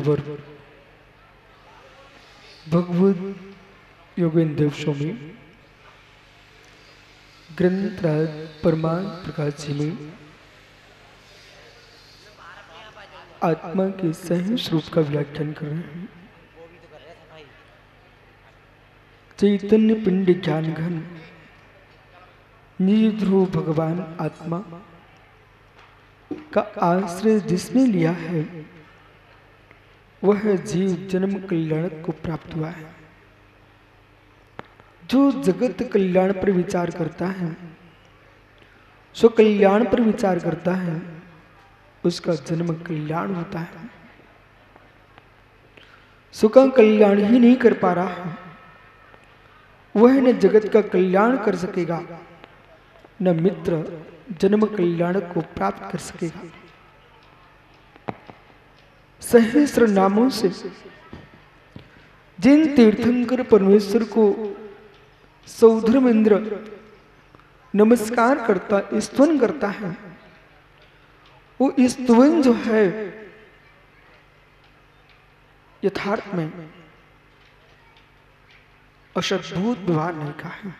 ईश्वर भगवत योगेंद्र स्वामी ग्रंथराज परमान प्रकाश जी में आत्मा के सही स्वरूप का व्याख्यान कर रहे हैं। चैतन्य पिंड ज्ञान घन निज ध्रुव भगवान आत्मा का आश्रय जिसने लिया है वह जीव जन्म कल्याण को प्राप्त हुआ है। जो जगत कल्याण पर विचार करता है, सो कल्याण पर विचार करता है, उसका जन्म कल्याण होता है। सुखा कल्याण ही नहीं कर पा रहा है, वह न जगत का कल्याण कर सकेगा, न मित्र जन्म कल्याण को प्राप्त कर सकेगा। सहस्र नामों से जिन तीर्थंकर परमेश्वर को सौधर्म इंद्र नमस्कार करता, स्तवन करता है, वो स्तवन जो है यथार्थ में अशुद्ध व्यवहार नहीं का है।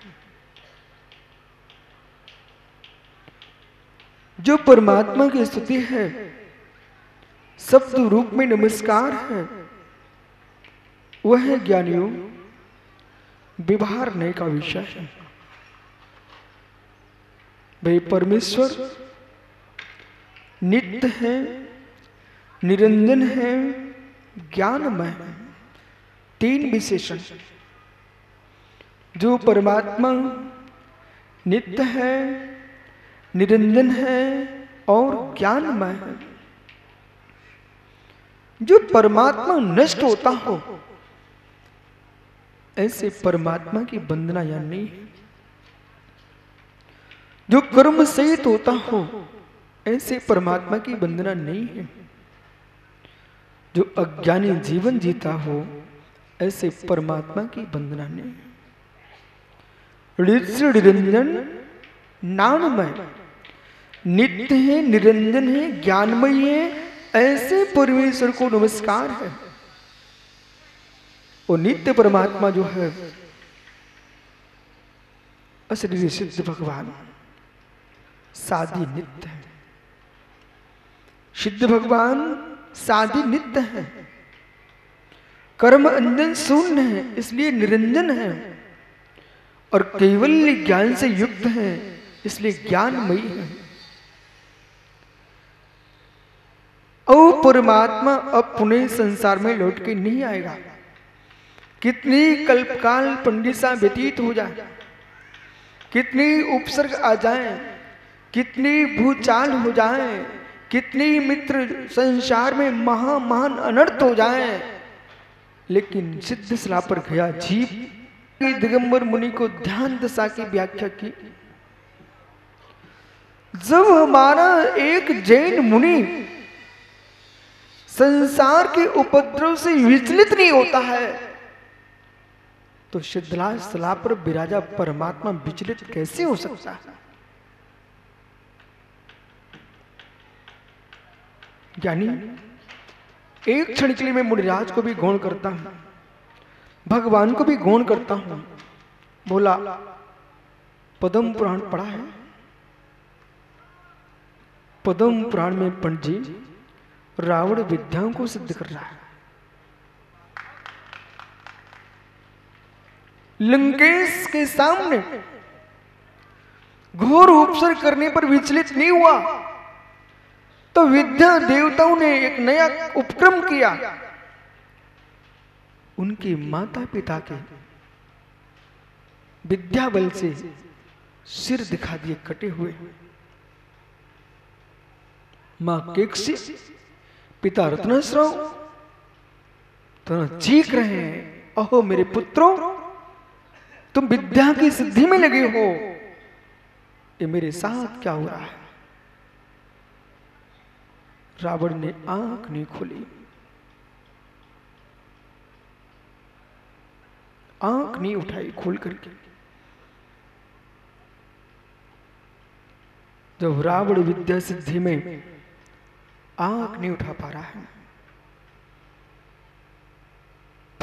जो परमात्मा की स्तुति है, शब्द रूप में नमस्कार है, वह ज्ञानियों व्यवहार नहीं का विषय है। भाई परमेश्वर नित्य है, निरंजन है, ज्ञानमय है। तीन विशेषण। जो परमात्मा नित्य है, निरंजन है और ज्ञानमय है। जो परमात्मा नष्ट होता हो, ऐसे परमात्मा की वंदना या नहीं है। जो कर्म सहित होता हो, ऐसे परमात्मा की वंदना नहीं है। जो अज्ञानी जीवन जीता हो, ऐसे परमात्मा की वंदना नहीं है। निरंजन नाममय, नित्य है, निरंजन है, ज्ञानमय है, ऐसे परमेश्वर को नमस्कार है। वो नित्य परमात्मा जो है असली सिद्ध भगवान साधी नित्य है। सिद्ध भगवान साधी नित्य है, कर्म अंजन शून्य है, इसलिए निरंजन है, और केवल ज्ञान से युक्त है, इसलिए ज्ञानमयी है। और परमात्मा अब पुनः संसार में लौट के नहीं आएगा। कितनी कल्पकाल पंडिसा व्यतीत हो जाए, कितनी उपसर्ग आ जाए, कितनी भूचाल हो जाए, कितनी मित्र संसार में महान अनर्थ हो जाए, लेकिन सिद्ध सलाह पर गया जीव दिगंबर मुनि को ध्यान दशा की व्याख्या की। जब हमारा एक जैन मुनि संसार के उपद्रव से विचलित नहीं होता है, तो सिद्धलाज सलाह पर विराजा परमात्मा विचलित कैसे हो सकता है? यानी एक क्षण के लिए मैं मुनिराज को भी गौण करता हूं, भगवान को भी गौण करता हूं। बोला पद्म पुराण पढ़ा है? पद्म पुराण में पंडित जी रावण विद्याओं को सिद्ध कर रहा है। लंकेश के सामने घोर उपसर्ग करने पर विचलित नहीं हुआ, तो विद्या देवताओं ने एक नया उपक्रम किया। उनके माता पिता के विद्या बल से सिर दिखा दिए कटे हुए। मां केकसी, पिता रत्नश्रव तो चीख रहे हैं, अहो मेरे पुत्रों, तुम विद्या की सिद्धि में लगे हो, ये मेरे साथ क्या हो रहा है? रावण ने आंख नहीं खोली, आंख नहीं उठाई खोल करके। जब रावण विद्या सिद्धि में आंख नहीं उठा पा रहा है,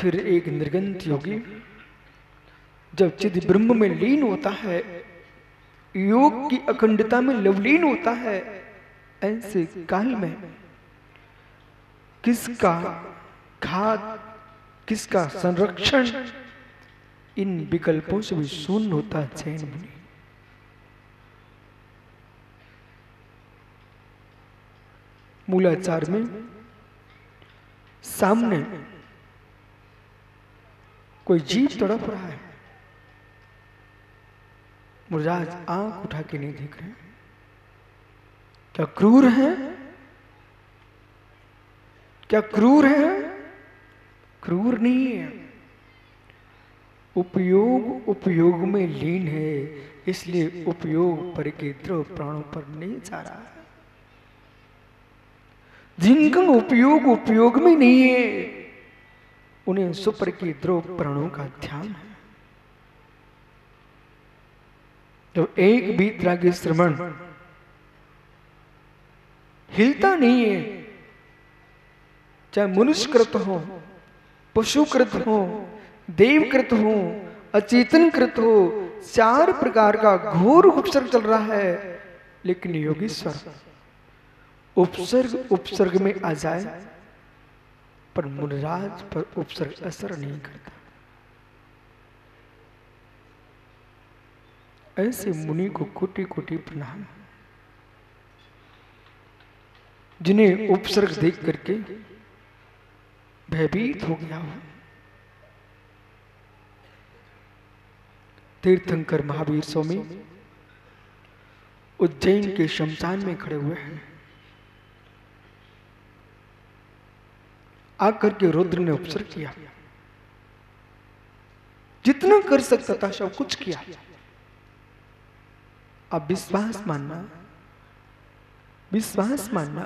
फिर एक निर्गंत योगी जब चिद ब्रह्म में लीन होता है, योग की अखंडता में लवलीन होता है, ऐसे काल में किसका घात, किसका संरक्षण, इन विकल्पों से भी शून्य होता है जैन मुनि। मूलाचार में सामने कोई जीव तड़प रहा है, मुराज आंख उठा के नहीं देख रहे। क्या क्रूर है? क्या क्रूर है? क्रूर नहीं है, उपयोग उपयोग में लीन है, इसलिए उपयोग पर के द्रव प्राणों पर नहीं जा रहा है। जिनका उपयोग उपयोग में नहीं है, उन्हें सुपर के द्रव प्राणों का ध्यान है। जब एक भी त्रागी श्रवण हिलता नहीं है, चाहे मनुष्यकृत हो, पशुकृत हो, देवकृत हो, अचेतनकृत हो, 4 प्रकार का घोर उपसर्ग चल रहा है, लेकिन योगीश्वर उपसर्ग उपसर्ग में आ जाए पर मुनिराज पर उपसर्ग असर नहीं करता। ऐसे मुनि को कोटि कोटि प्रणाम, जिन्हें उपसर्ग देख करके भयभीत हो गया हो। तीर्थंकर महावीर स्वामी उज्जैन के शमशान में खड़े हुए हैं। आकर के रुद्र ने उपसर्ग किया, जितना कर सकता था सब कुछ किया। अब विश्वास मानना, विश्वास मानना।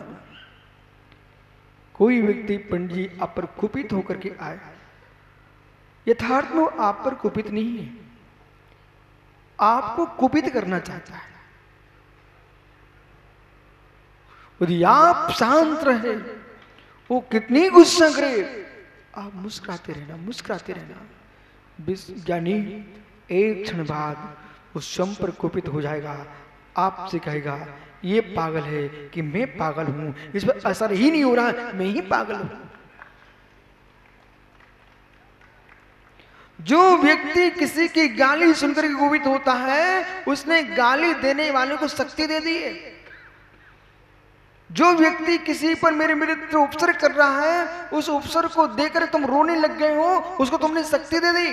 कोई व्यक्ति पंडित जी आप पर कुपित होकर के आए, यथार्थ में आप पर कुपित नहीं है, आपको कुपित करना चाहता है। यदि आप शांत रहे, वो कितनी गुस्सा करे, आप मुस्कुराते रहना, मुस्कुराते रहना। ज्ञानी एक क्षण बाद वो स्वयं पर कुपित हो जाएगा, आपसे कहेगा ये पागल है कि मैं पागल हूं, इस पर असर ही नहीं हो रहा, मैं ही पागल हूं। जो व्यक्ति किसी की गाली सुनकर कुपित होता है, उसने गाली देने वाले को शक्ति दे दी है। जो व्यक्ति किसी पर मेरे विरुद्ध उपसर्ग कर रहा है, उस उपसर्ग को देकर तुम रोने लग गए हो, उसको तुमने शक्ति दे दी।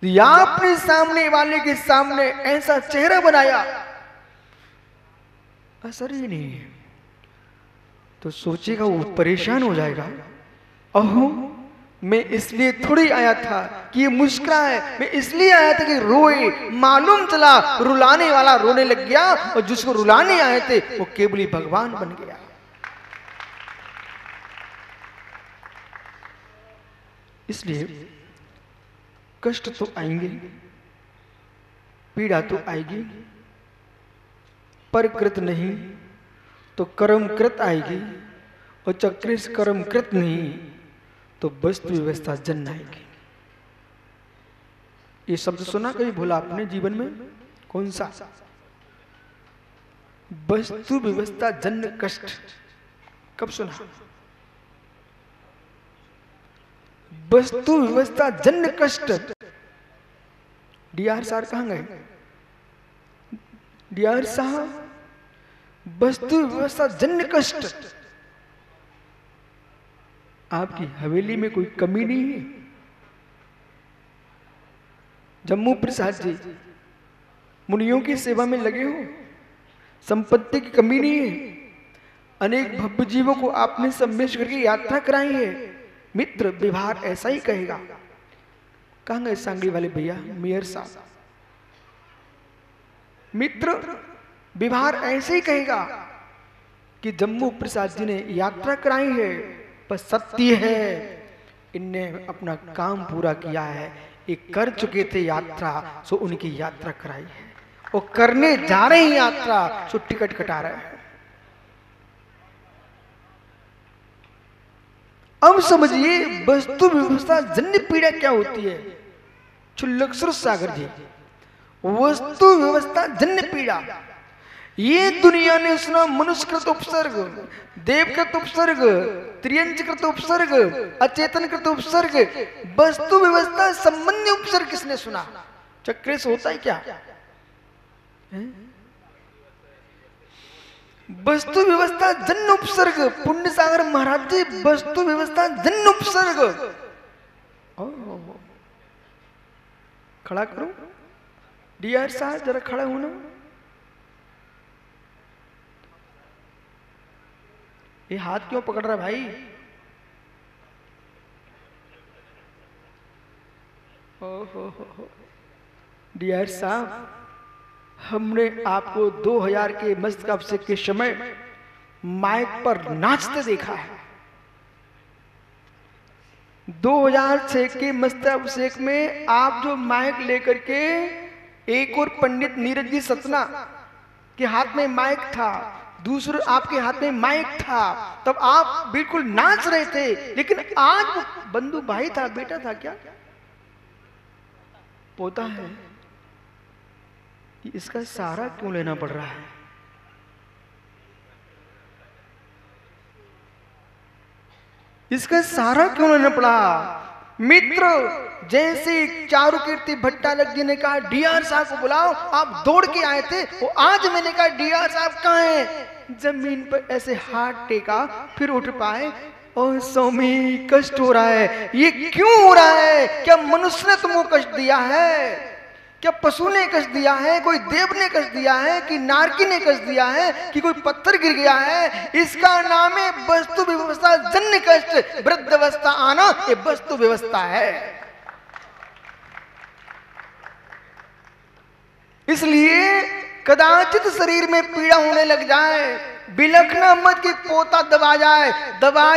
या अपने सामने वाले के सामने ऐसा चेहरा बनाया, असर ही नहीं है, तो सोचेगा, वो परेशान हो जाएगा। ओहो, मैं इसलिए थोड़ी आया था कि ये मुस्कुराए, मैं इसलिए आया था कि रोए। मालूम चला रुलाने वाला रोने लग गया, और जिसको रुलाने आए थे वो केवल ही भगवान बन गया। इसलिए कष्ट तो आएंगे, पीड़ा तो आएगी, पर कृत नहीं तो कर्मकृत आएगी, और चक्रिस कर्मकृत नहीं तो वस्तु व्यवस्था जन्म आएगी। ये शब्द सुना कहीं भूला आपने जीवन में? कौन सा? वस्तु व्यवस्था जन्म कष्ट, कब सुना? वस्तु व्यवस्था जन्म कष्ट। डीआर साहब कहां गए? डीआर साहब, वस्तु व्यवस्था जन्म कष्ट। आपकी हवेली में कोई कमी नहीं है। जम्मू प्रसाद जी मुनियों की सेवा में लगे हो, संपत्ति की कमी नहीं है। अनेक भव्य जीवों को आपने सम्मेश करके यात्रा कराई है। मित्र व्यवहार ऐसा ही कहेगा। कहां गए सांगली वाले भैया, मेयर साहब? मित्र व्यवहार ऐसे ही कहेगा कि जम्मू प्रसाद जी ने यात्रा कराई है, पर सत्य है इनने अपना काम पूरा किया है। ये कर चुके थे यात्रा, सो उनकी यात्रा कराई है। वो करने जा रहे हैं यात्रा, सो टिकट कटा रहे हैं। अब समझिए वस्तु व्यवस्था जन्य पीड़ा क्या होती है। क्षुल्लक सागर जी, वस्तु व्यवस्था जन्य पीड़ा, ये दुनिया ने सुना मनुष्यकृत उपसर्ग, देवकृत उपसर्ग, त्रियंचकृत उपसर्ग, अचेतनकृत उपसर्ग, वस्तु व्यवस्था संबंधी उपसर्ग किसने सुना? चक्रे से होता है क्या? वस्तु व्यवस्था जन्य उपसर्ग, पुण्य सागर महाराज जी, वस्तु व्यवस्था जन्य उपसर्ग। खड़ा करो डीआर साहब, जरा खड़ा होना। ये हाथ क्यों पकड़ रहा भाई? ओहो डीआर साहब, हमने आपको 2000 के मस्तकाभिषेक के समय माइक पर नाचते देखा है। 2006 के मस्तकाभिषेक में आप जो माइक लेकर के, एक और पंडित नीरज जी सतना के हाथ में माइक था, दूसरे आपके हाथ में माइक था, तब आप बिल्कुल नाच रहे थे। लेकिन आज बंधु भाई था, बेटा था क्या? पोता है। इसका सहारा क्यों लेना पड़ रहा है? इसका सहारा क्यों लेना पड़ा? मित्र, जैसे चारु कीर्ति भट्टालक जी ने कहा डीआर साहब को बुलाओ, आप दौड़ के आए थे, वो आज मैंने कहा डीआर साहब कहाँ हैं? जमीन पर ऐसे हाथ टेका, फिर उठ पाए। और स्वामी कष्ट हो रहा है। ये क्यों हो रहा है? क्या मनुष्य ने तुमको कष्ट दिया है? क्या पशु ने कष्ट दिया है? कोई देव ने कष्ट दिया है? कि नारकी ने कष्ट दिया है? कि कोई पत्थर गिर गया है? इसका नाम है वस्तु व्यवस्था जन्य कष्ट। वृद्ध अवस्था आना ये वस्तु व्यवस्था है। इसलिए कदाचित शरीर में पीड़ा होने लग जाए, बिलखना मत कि पोता दबा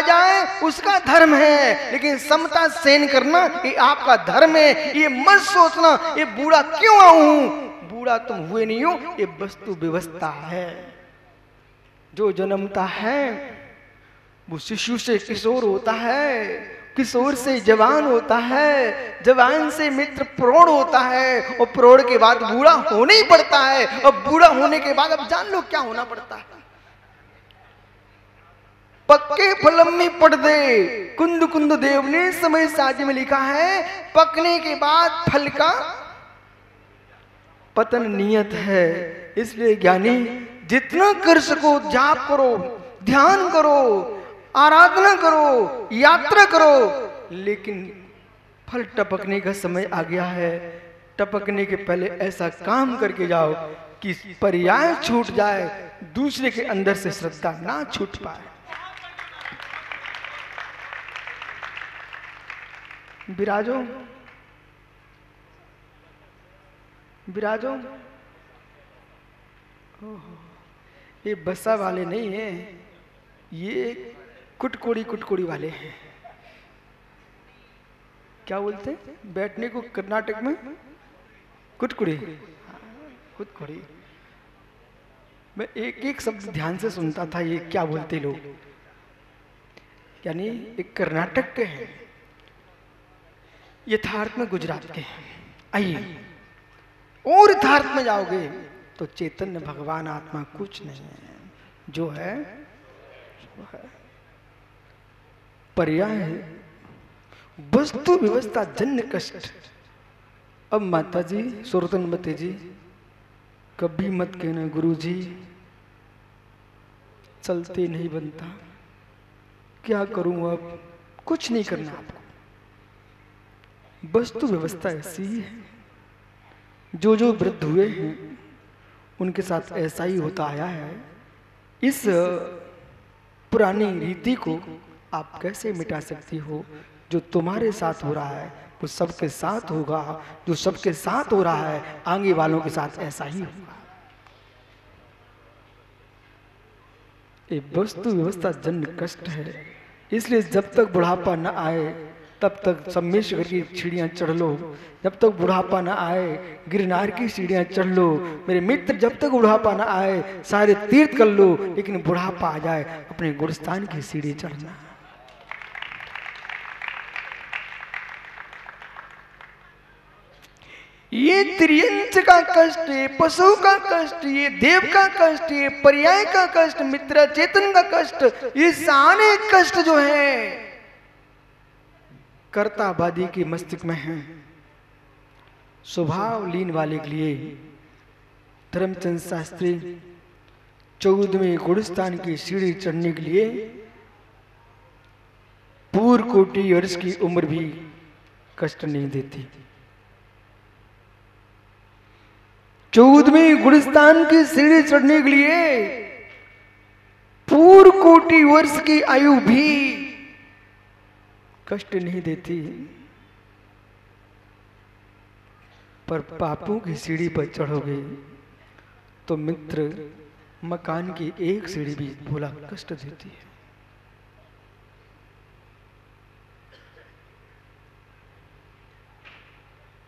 जाए उसका धर्म है, लेकिन समता सहन करना ये आपका धर्म है। ये मत सोचना ये बूढ़ा क्यों आऊं, बूढ़ा तुम हुए नहीं हो, ये वस्तु व्यवस्था है। जो जन्मता है वो शिशु से किशोर होता है, किशोर से जवान होता है, जवान से मित्र प्रौढ़ होता है, और प्रौढ़ के बाद बूढ़ा होना ही पड़ता है। और बूढ़ा होने के बाद अब जान लो क्या होना पड़ता है। पक्के फलम में पड़ दे, कुंद कुंद देव ने समय साजी में लिखा है, पकने के बाद फल का पतन नियत है। इसलिए ज्ञानी जितना कर सको जाप करो, ध्यान करो, आराधना करो, यात्रा करो, लेकिन फल टपकने का समय आ गया है। टपकने के पहले ऐसा काम करके जाओ कि पर्याय छूट जाए, दूसरे के अंदर से श्रद्धा ना छूट पाए। विराजो विराजो, ये बसा वाले नहीं है, ये कुटकोड़ी वाले हैं। क्या बोलते हैं बैठने को कर्नाटक में? कुटकुड़ी। मैं एक एक शब्द ध्यान से सुनता था, ये क्या बोलते लोग। यानी एक कर्नाटक के हैं, यथार्थ में गुजरात के हैं। आइए और यथार्थ में जाओगे तो चैतन्य भगवान आत्मा कुछ नहीं है, जो है वो है। पर्याय है वस्तु व्यवस्था जन्य कष्ट। अब माता जी सुरतनमती जी, कभी मत कहना गुरु जी चलते नहीं बनता, क्या करूं अब? कुछ नहीं करना आपको। वस्तु व्यवस्था ऐसी ही है, जो जो वृद्ध हुए हैं उनके साथ ऐसा ही होता आया है। इस पुरानी रीति को आप कैसे मिटा सकती हो? जो तुम्हारे साथ हो रहा है वो सबके साथ होगा, जो सबके साथ हो रहा है आगे वालों के साथ ऐसा ही होगा। ये वस्तु व्यवस्था जन्य कष्ट है। इसलिए जब तक बुढ़ापा न आए तब तक सम्मेश्वर की सीढ़ियां चढ़ लो, जब तक बुढ़ापा न आए गिरनार की सीढ़ियां चढ़ लो। मेरे मित्र, जब तक बुढ़ापा न आए सारे तीर्थ कर लो, लेकिन बुढ़ापा आ जाए अपने गुरस्थान की सीढ़ी चढ़ना। ये त्रियंच का कष्ट, ये पशु का कष्ट, ये देव का कष्ट, ये पर्याय का कष्ट, मित्र चेतन का कष्ट, ये सारे कष्ट जो है कर्तावादी के मस्तिष्क में है। स्वभाव लीन वाले के लिए धर्मचंद शास्त्री 14वें गुणस्थान की सीढ़ी चढ़ने के लिए पूर्व कोटि वर्ष की उम्र भी कष्ट नहीं देती। 14वें गुणस्थान की सीढ़ी चढ़ने के लिए पूर्व कोटि वर्ष की आयु भी कष्ट नहीं देती। पर पापों की सीढ़ी पर चढ़ोगे तो मित्र मकान की एक सीढ़ी भी भोला कष्ट देती है।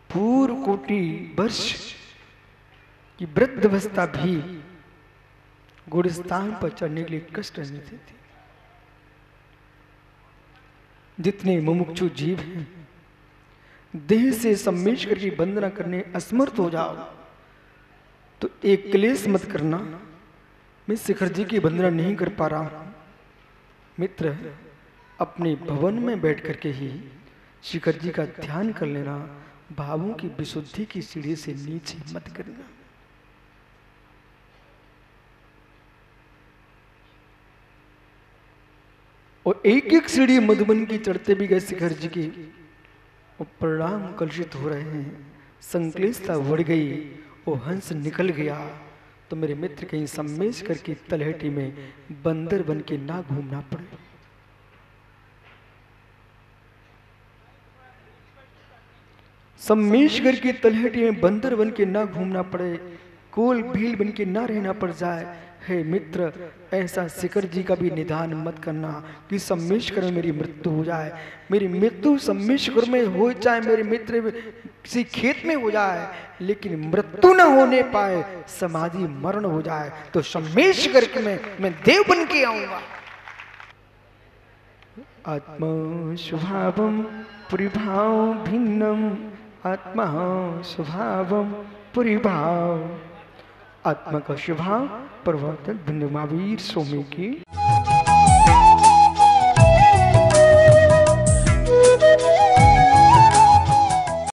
पूर्व कोटि वर्ष की वृद्धावस्था भी गुणस्थान पर चढ़ने के लिए कष्ट नहीं देती। जितने मुमुक्षु जीव हैं, देह से सम्मिलित करके वंदना करने असमर्थ हो जाओ तो एक क्लेश मत करना, मैं शिखर जी की वंदना नहीं कर पा रहा हूं। मित्र अपने भवन में बैठ करके ही शिखर जी का ध्यान कर लेना, भावों की विशुद्धि की सीढ़ी से नीचे मत करना। और एक एक सीढ़ी मधुबन की चढ़ते भी गए शिखर जी की, और परिणाम कलुषित हो रहे हैं, संक्लिष्टता बढ़ गई, वो हंस निकल गया। तो मेरे मित्र कहीं सम्मेशकर की तलहटी में बंदर बन के ना घूमना पड़े। सम्मेशकर की तलहटी में बंदर बन के ना घूमना पड़े, कोल भील बन के ना रहना पड़ जाए। हे मित्र ऐसा शिखर जी का भी निदान मत करना कि सम्मेशकर में मेरी मृत्यु हो जाए, मेरी मृत्यु सम्मेशकर में हो जाए, मेरे मित्र किसी खेत में हो जाए, लेकिन मृत्यु न होने पाए, समाधि मरण हो जाए तो सम्मेशकर के मैं देव बन के आऊंगा। आत्मा स्वभावम परिभाव भिन्नम, आत्मा स्वभावम परिभाव, आत्मा का स्वभाव परिवर्तन भिन्न। महावीर स्वामी की